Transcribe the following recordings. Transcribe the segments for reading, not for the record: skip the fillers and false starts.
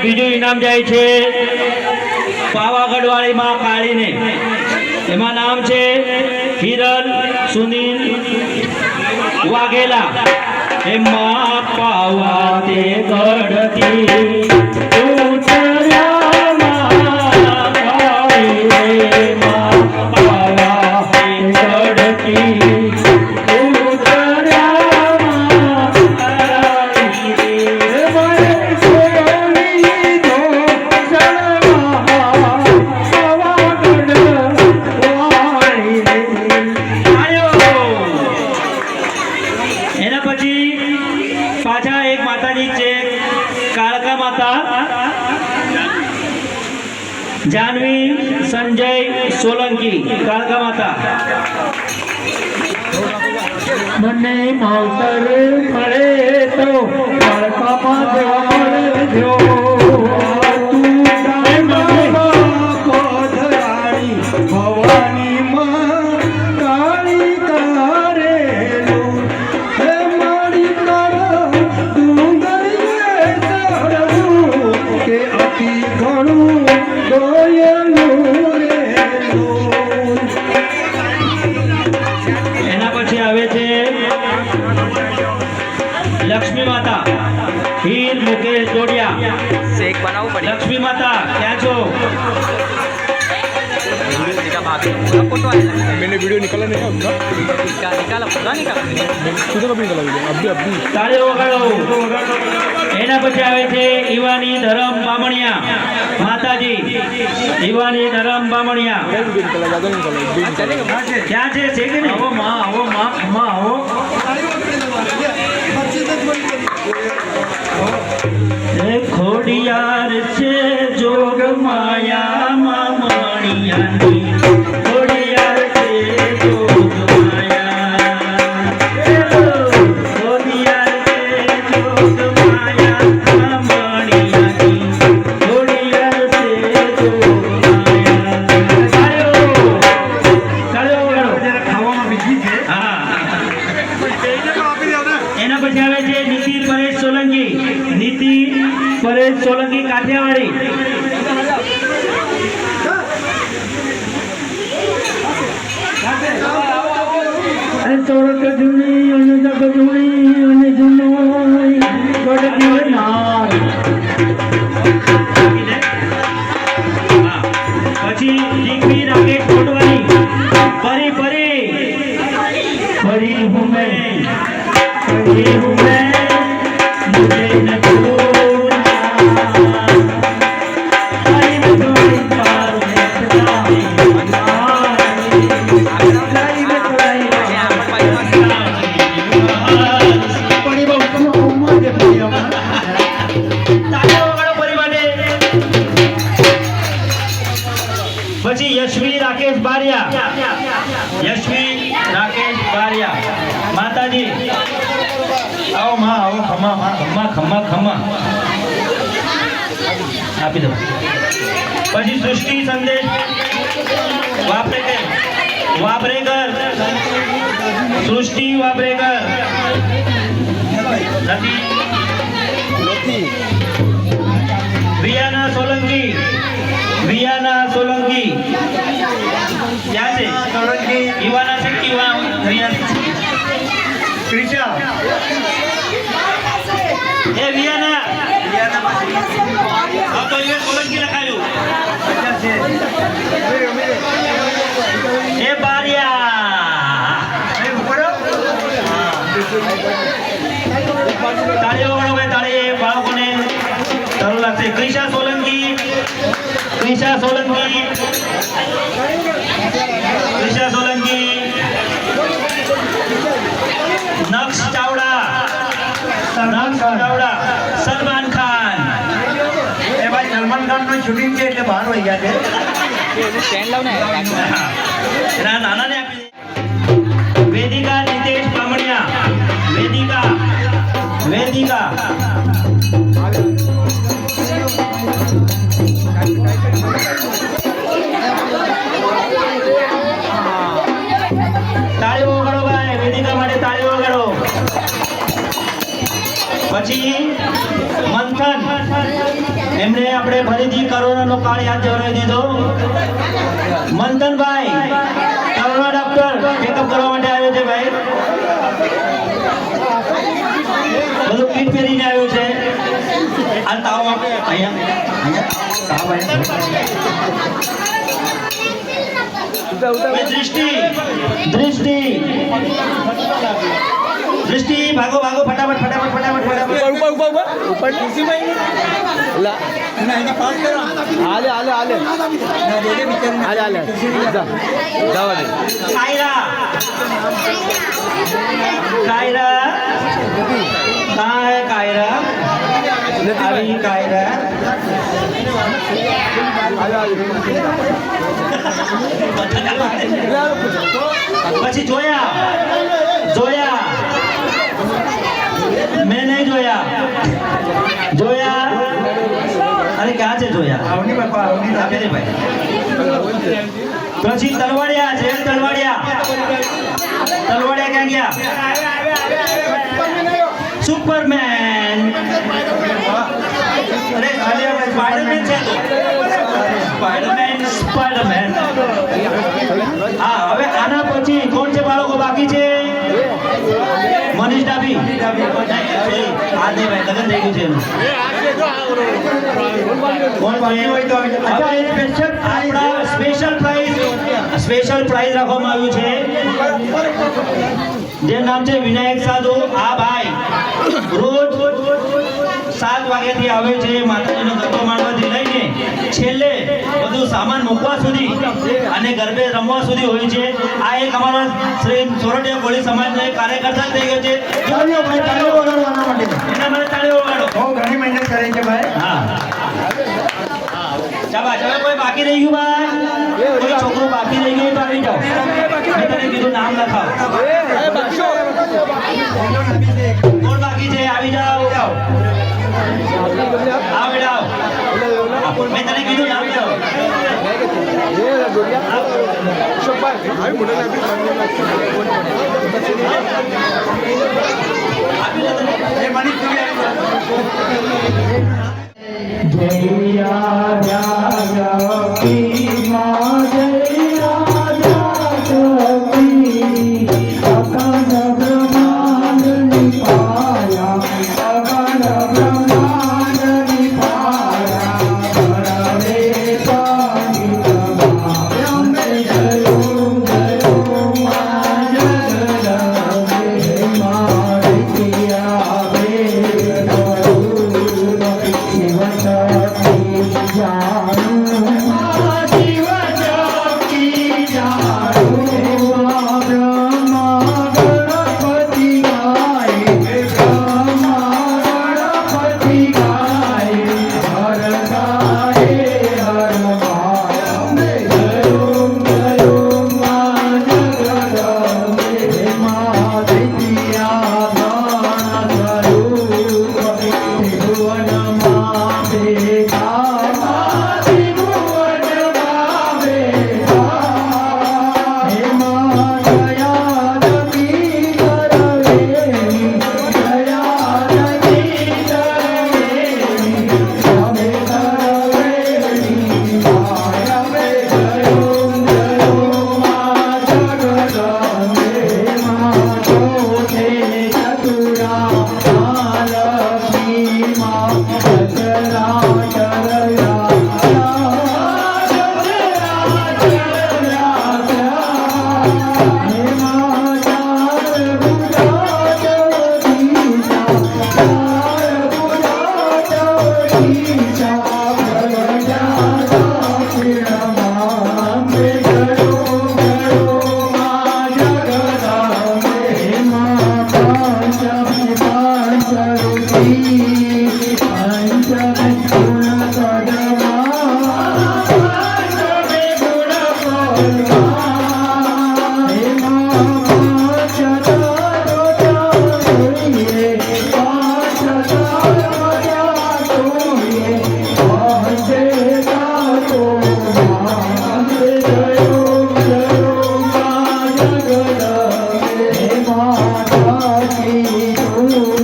બીજું ઇનામ જાય છે પાવાગઢ વાળી માં કાળીને. એમાં નામ છે હિરલ સુનિલ વાઘેલા. એમાં પાવા તે ગઢથી जानवी संजय सोलंकी कालका माता. મને માવતર મળે તો કાળકામાં જવા મળજો. ભવાની માં કાળી તારેલું હે મારી તારા ડુંગરીએ ચડવું કે અતિ ઘણું लक्ष्मी माता हीर मुकेश जोड़िया शेक बनाओ पड़ी. लक्ष्मी माता क्या छो मैंने वीडियो निकाला नहीं है उसका. निकाला पूरा निकाला किधर अभी निकाला वीडियो अभी ताली वगाड़ो. एना પછી આવે છે ઈવાની ધરમ બામણિયા માતાજી. ઈવાની ધરમ બામણિયા ક્યાં છે કે નહીં? આવો માં આવો માં આવો. ખોડિયાર છે જોગ માયા મામણિયાની. ખોડિયાર છે જોગ માયા. ખોડિયાર છે જોગ માયા મામણિયાની. ખોડિયાર છે જોગ માયા. ખાવામાં બીજી છે. હા. એના પછી આવે છે નીતિ પરેશ સોલંકી. નીતિ પરેશ સોલંકી કાઠિયાવાડી. ચોરક જૂની અને જગ જૂની અને જૂનો ગઢ નાર. પછી દીકરી રાકેશ કોટવાની. પરી પરી પરી હું મેં પરી હું મેં મુझे न પછી યશવી રાકેશ બારિયા. યશવી રાકેશ બારિયા માતાજી આવો માં આવો. ખમા માં ખમા ખમા ખમા આપી દો. પછી સૃષ્ટિ સંદેશ વાપરેકર. સૃષ્ટિ વાપરેકર નથી. વિયાના સોલંકી. વિયાના સોલંકી ક્યાં છે? સોલંકી ઈવાના છે કે ક્રિશા એ વિયાના તો એ સોલંકી લખાયું. એ બારિયા તાળીઓ વગાડો ભાઈ. તાળી બાળકોને સારું લાગશે. ક્રિશા સોલંકી. ક્રિશા સોલંકી. ક્રિશા સોલંકી. નક્ષ ચાવડા. નક્ષ ચાવડા. સલમાન ખાન. એ ભાઈ સલમાન ખાન નું શૂટિંગ છે એટલે બહાર વહી ગયા છે. સ્ટેન્ડ લાવ ને એના નાના ને આપી. વેદિકા નિતેશ બામણિયા. વેદિકા વેદિકા તાળીઓ વગાડો ભાઈ. વેદિકા માટે તાળીઓ વગાડો. પછી મંથન એમને આપણે ફરીથી કોરોનાનો કાળ યાદ જવરાવી દીધો. મંથનભાઈ કોરોના ડોક્ટર ચેકઅપ કરવા માટે આવ્યો છે ભાઈ. બધું કીટ પહેરીને આવ્યો છે. આ તાવ આપણે અહીંયા તાવ આવ્યો. દૃષ્ટિ દૃષ્ટિ દૃષ્ટિ ભાગો ભાગો ફટાફટ ફટાફટ ફટાફટ ફટાફટ. ऊपर ला आले आले आले आले आले जावा दे કાયરા કાયરા कहाँ है कायरा? अभी कायरा પછી જોયા જોયા મેં નહીં જોયા જોયા અરે ક્યાં છે જોયા આવની બાપા આવની આપી દે ભાઈ. પછી તલવાડિયા છે તલવાડિયા તલવાડિયા ક્યાં ગયા? સુપરમેન અરે સ્પાઈડરમેન છે તો સ્પાઈડરમેન સ્પાઈડરમેન. હા હવે આના પછી કોણ છે બાળકો બાકી છે? મનીષ ડાબી આ નહીં ભાઈ લગન થઈ ગયું છે કોણ બાકી હોય તો આપણા સ્પેશિયલ પ્રાઇઝ રાખવામાં આવ્યું છે જે નામ છે વિનાયક સાધુ. આ ભાઈ રોજ 7 વાગ્યાથી આવે છે માતાજીનો ગરબો માંડવાથી લઈને છેલ્લે બધું સામાન મૂકવા સુધી અને ગરબે રમવા સુધી હોય છે. આ એક અમારો શ્રી સોરઠિયા કોળી સમાજનો એક કાર્યકર્તા થઈ ગયો છે. તાળીઓ ભાઈ તાળીઓ વગાડવાના માટે એના માટે તાળીઓ વગાડો. બહુ ઘણી મહેનત કરે છે ભાઈ. હા શાબાશ. હવે કોઈ બાકી રહી ગયું ભાઈ? કોઈ છોકરું બાકી રહી ગયું તો આવી જાઓ. મેં તને કીધું નામ લખાવ. કોણ બાકી છે? આવી જાઓ. આવ બેટા આવ. મેં તને કીધું નામ જાઓ. એ મનીષ તું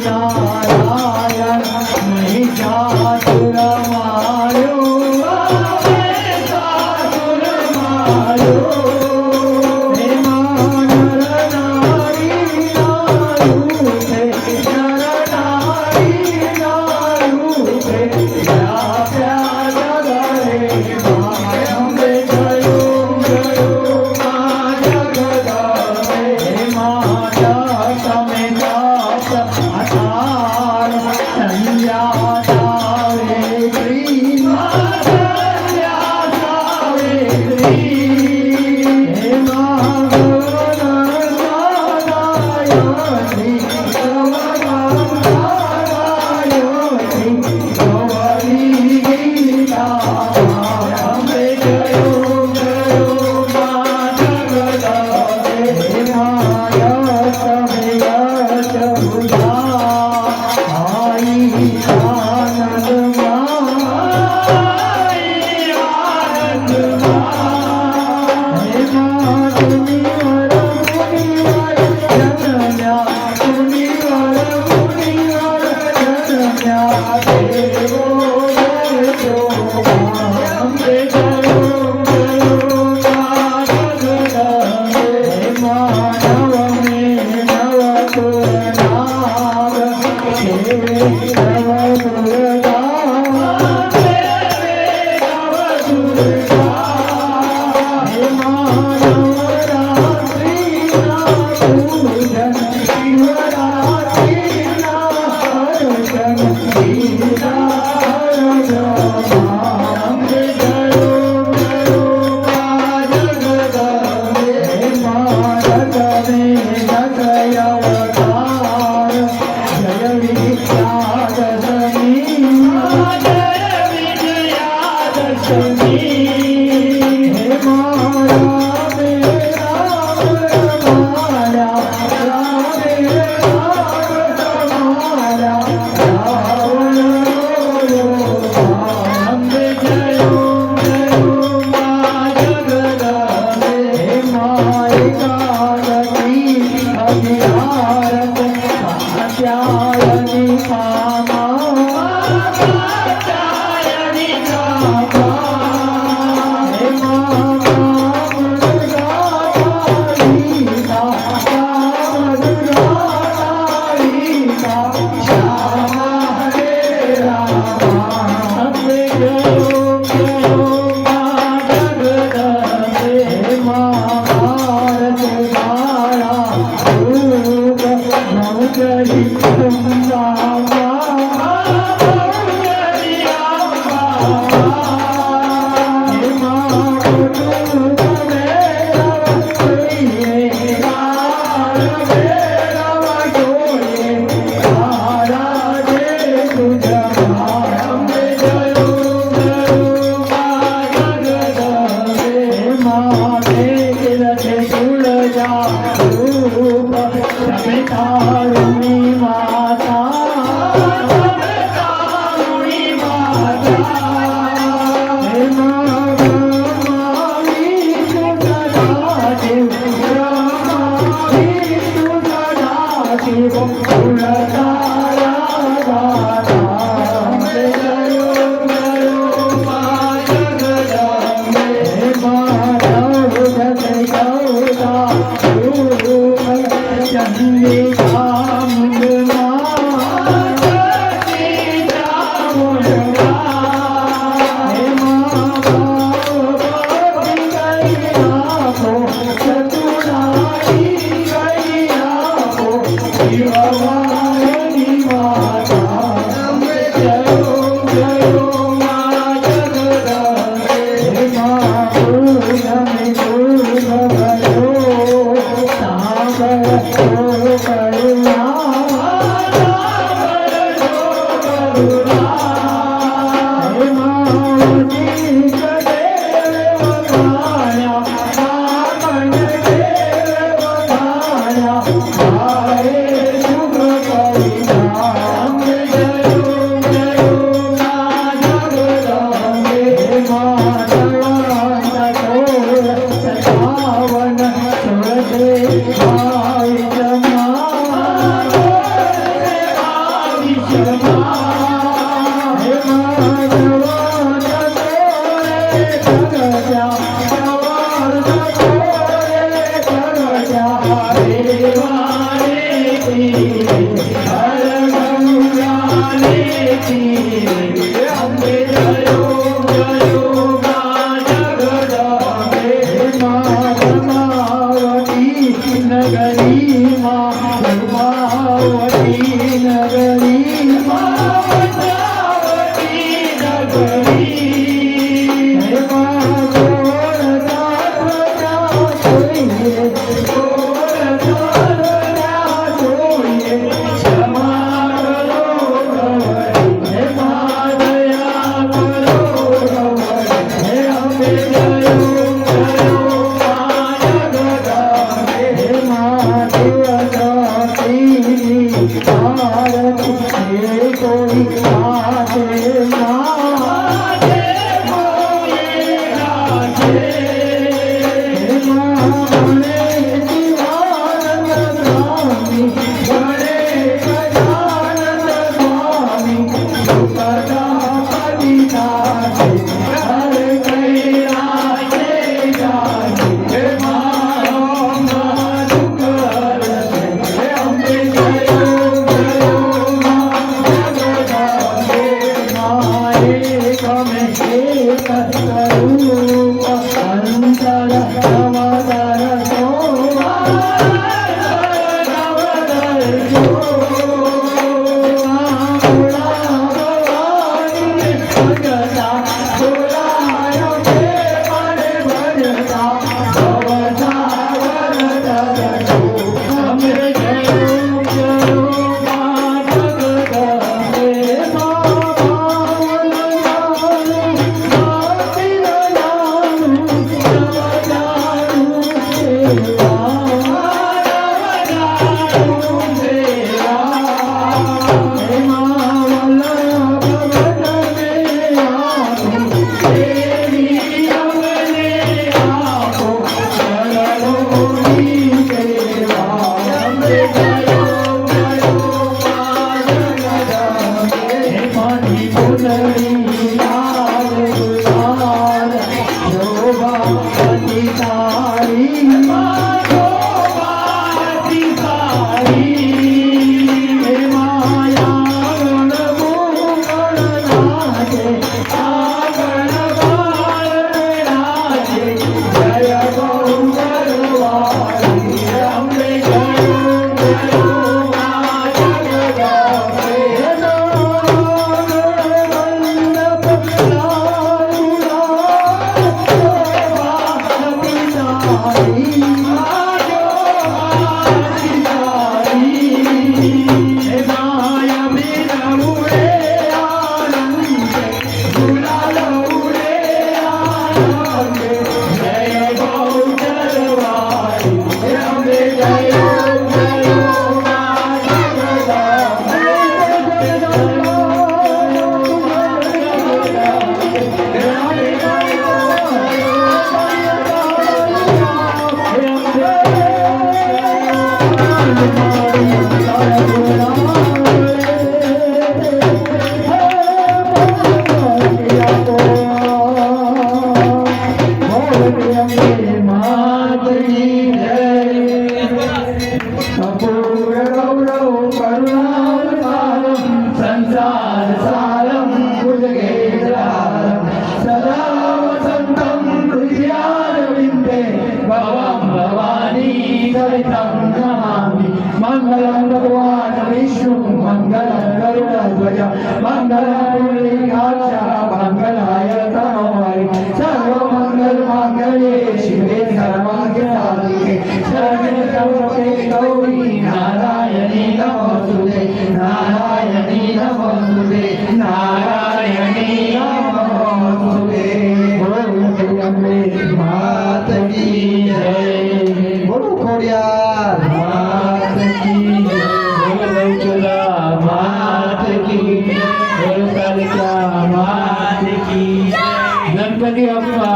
નારાયણ મહિષાસુરમા Hare भगवान विष्णु मंगल गरुड़ध्वज मंगल पुंडरीकाक्ष मंगलाय तनोहरि सर्व मंगल मांगल्ये शिवे सर्वार्थ-साधिके शरण्ये त्र्यंबके गौरी नारायणी नमोस्तुते नारायणी नमोस्तुते नारायणी नमोस्तुते बोलो अम्बे मात की जय बोलो खोड़ियार मात की जय बोलो लौचुला मात की बोलो कालिका मात की गणपति अप्पा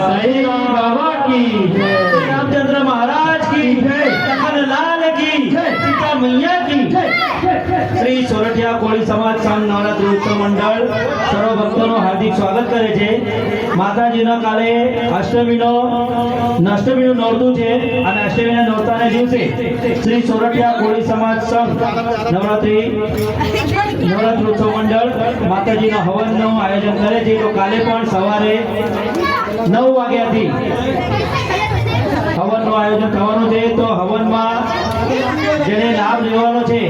साईं बाबा की जय रामचंद्र महाराज की लखनलाल की सीता मैया की શ્રી સોરઠિયા કોળી સમાજ સંઘ નવરાત્રી ઉત્સવ મંડળ સર્વ ભક્તોનું હાર્દિક સ્વાગત કરે છે. માતાજીનો કાલે અષ્ટમીનું નોરતું છે અને અષ્ટમીના નોરતાને દિવસે શ્રી સોરઠિયા કોળી સમાજ સંઘ નવરાત્રી ઉત્સવ મંડળ માતાજીના હવનનું આયોજન કરે છે. તો કાલે પણ સવારે 9 વાગ્યાથી હવનનું આયોજન થવાનું છે. તો હવનમાં જેને લાભ લેવાનો છે